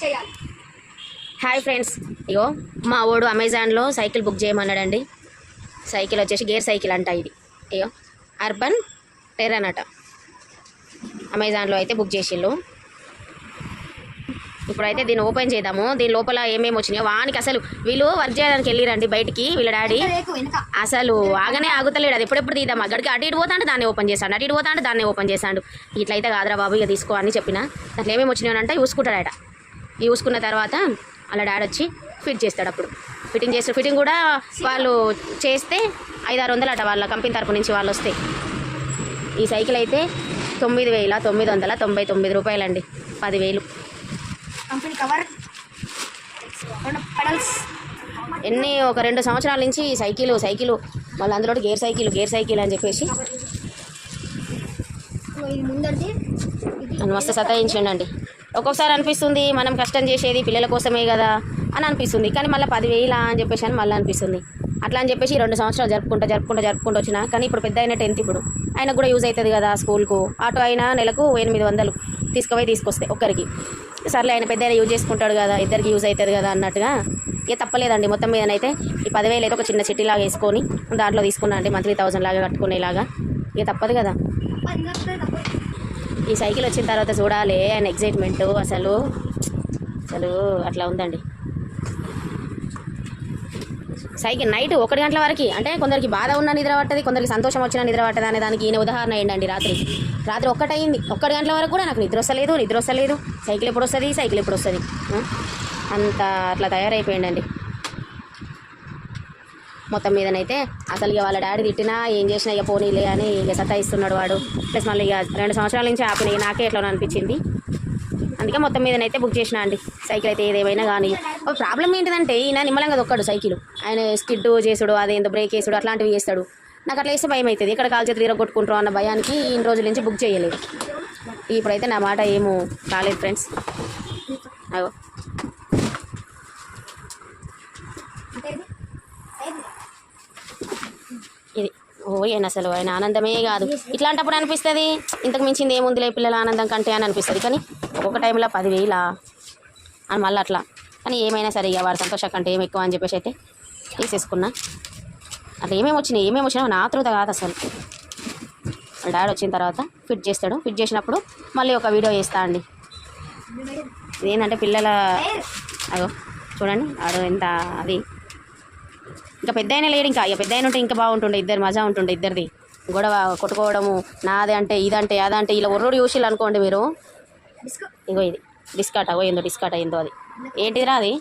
చేయాలి. Hi friends, ఇగో మా వాడు అమెజాన్లో సైకిల్ బుక్ చేయమన్నాడండి. సైకిల్ వచ్చేసి గేర్ సైకిల్ అంట. ఇది ఇగో అర్బన్ టెర్రన్ అట. అమెజాన్లో అయితే బుక్ చేసిళ్ళు. ఇప్పుడైతే దీన్ని ఓపెన్ చేద్దాము. దీని లోపల ఏమేమి వచ్చినాయో. వానికి అసలు వీళ్ళు వర్క్ చేయడానికి వెళ్ళిరండి బయటికి. వీళ్ళ డాడీ అసలు ఆగనే ఆగుతలేడు. అది ఎప్పుడెప్పుడు తీద్దాం అక్కడికి. అటు ఇటు పోతా అంటే దాన్ని ఓపెన్ చేశాడు, అటు ఇటు పోతా అంటే దాన్ని ఓపెన్ చేశాడు. ఇట్లయితే కాదురా బాబు, ఇక తీసుకో అని చెప్పిన. దాంట్లో ఏమేమి వచ్చినాయంటే చూసుకుంటాడట. చూసుకున్న తర్వాత వాళ్ళ డాడీ వచ్చి ఫిట్ చేస్తాడు. అప్పుడు ఫిట్టింగ్ చేస్తాడు. ఫిట్టింగ్ కూడా వాళ్ళు చేస్తే 500-600 అట. వాళ్ళ కంపెనీ తరపు నుంచి వాళ్ళు వస్తే. ఈ సైకిల్ అయితే 9,999 రూపాయలండి. 10,000. Company cover, pedals. ఎన్ని ఒక 2 సంవత్సరాల నుంచి సైకిల్ మళ్ళీ అందులో గేర్ సైకిల్ అని చెప్పేసి నన్ను మస్తు సతాయించండి. ఒక్కొక్కసారి అనిపిస్తుంది మనం కష్టం చేసేది పిల్లల కోసమే కదా అని అనిపిస్తుంది. కానీ మళ్ళీ 10,000 అని చెప్పేసి అని మళ్ళీ అనిపిస్తుంది. అట్లా అని చెప్పేసి 2 సంవత్సరాలు జరుపుకుంటూ వచ్చిన. కానీ ఇప్పుడు పెద్ద అయిన 10th. ఇప్పుడు ఆయనకు కూడా యూజ్ అవుతుంది కదా స్కూల్కు. ఆటో అయినా నెలకు 800 తీసుకొస్తే ఒక్కరికి. సర్లే ఆయన పెద్ద యూజ్ చేసుకుంటాడు కదా, ఇద్దరికి యూజ్ అవుతుంది కదా అన్నట్టుగా ఇక తప్పలేదండి. మొత్తం మీదనైతే ఈ 10,000 అయితే ఒక చిన్న చిట్టి లాగా వేసుకొని దాంట్లో తీసుకున్నా అండి. మంత్లీ 1000 లాగా కట్టుకునేలాగా. ఇక తప్పదు కదా. ఈ సైకిల్ వచ్చిన తర్వాత చూడాలి ఆయన ఎగ్జైట్మెంట్. అసలు అట్లా ఉందండి. సైకిల్ నైట్ 1 గంటల వరకు, అంటే కొందరికి బాధ ఉన్న నిద్ర పట్టది, కొందరికి సంతోషం వచ్చిన నిద్ర పట్టదు అనే దానికి ఈయన ఉదాహరణ ఏంటండి. రాత్రి 1 అయింది. 1 గంటల వరకు కూడా నాకు నిద్ర వస్తలేదు. సైకిల్ ఎప్పుడు వస్తుంది అంత అట్లా తయారైపోయిందండి. మొత్తం మీదనైతే అసలు ఇక వాళ్ళ డాడీ తిట్టినా ఏం చేసినా ఇక పోనీలే అని ఇక సతాయిస్తున్నాడు వాడు. ప్లస్ మళ్ళీ ఇక 2 సంవత్సరాల నుంచి ఆపిన. నాకే ఎట్లా అనిపించింది. అందుకే మొత్తం మీదనైతే బుక్ చేసిన అండి. సైకిల్ అయితే ఏదేమైనా కానీ ప్రాబ్లం ఏంటిదంటే ఈయన నిమ్మలంగా దొక్కడు సైకిల్. ఆయన స్కిడ్ చేసుడు, అదేందో బ్రేక్ వేసుడు అట్లాంటివి చేస్తాడు. నాకు అట్లా వేస్తే భయం అవుతుంది. ఎక్కడ కాలు చేతులు కొట్టుకుంటారు అన్న భయానికి ఇన్ని రోజుల నుంచి బుక్ చేయలేదు. ఇప్పుడైతే నా మాట ఏమో కాలేదు ఫ్రెండ్స్. అగో ఇది ఆయన అసలు ఆయన ఆనందమే కాదు. ఇట్లాంటప్పుడు అనిపిస్తుంది ఇంతకు మించింది ఏముందిలే పిల్లల ఆనందం కంటే అని అనిపిస్తుంది. కానీ ఒక్కొక్క టైంలో 10,000 అని మళ్ళీ అట్లా. కానీ ఏమైనా సరే ఇక వాడు సంతోషం కంటే ఏమి ఎక్కువ అని చెప్పేసి అయితే తీసేసుకున్నా. అట్లా ఏమేమి వచ్చినా నా ఆతృత కాదు అసలు. డాడీ వచ్చిన తర్వాత ఫిట్ చేస్తాడు. ఫిట్ చేసినప్పుడు మళ్ళీ ఒక వీడియో చేస్తా అండి. ఇదేంటంటే పిల్లల అదో చూడండి ఆడు ఎంత అది. ఇంకా పెద్ద అయినా లేడు. ఇక పెద్ద అయిన ఉంటే ఇంకా బాగుంటుండే. ఇద్దరు మజా ఉంటుండే. ఇద్దరిది గొడవ కొట్టుకోవడము, నాదే అంటే ఇదంటే అదంటే ఇలా ఒర్రుడు చూసిళ్ళు అనుకోండి మీరు. ఇగో ఇది డిస్కాట్. ఏందో డిస్కాట్ అయిందో అది ఏంటిదిరా అది.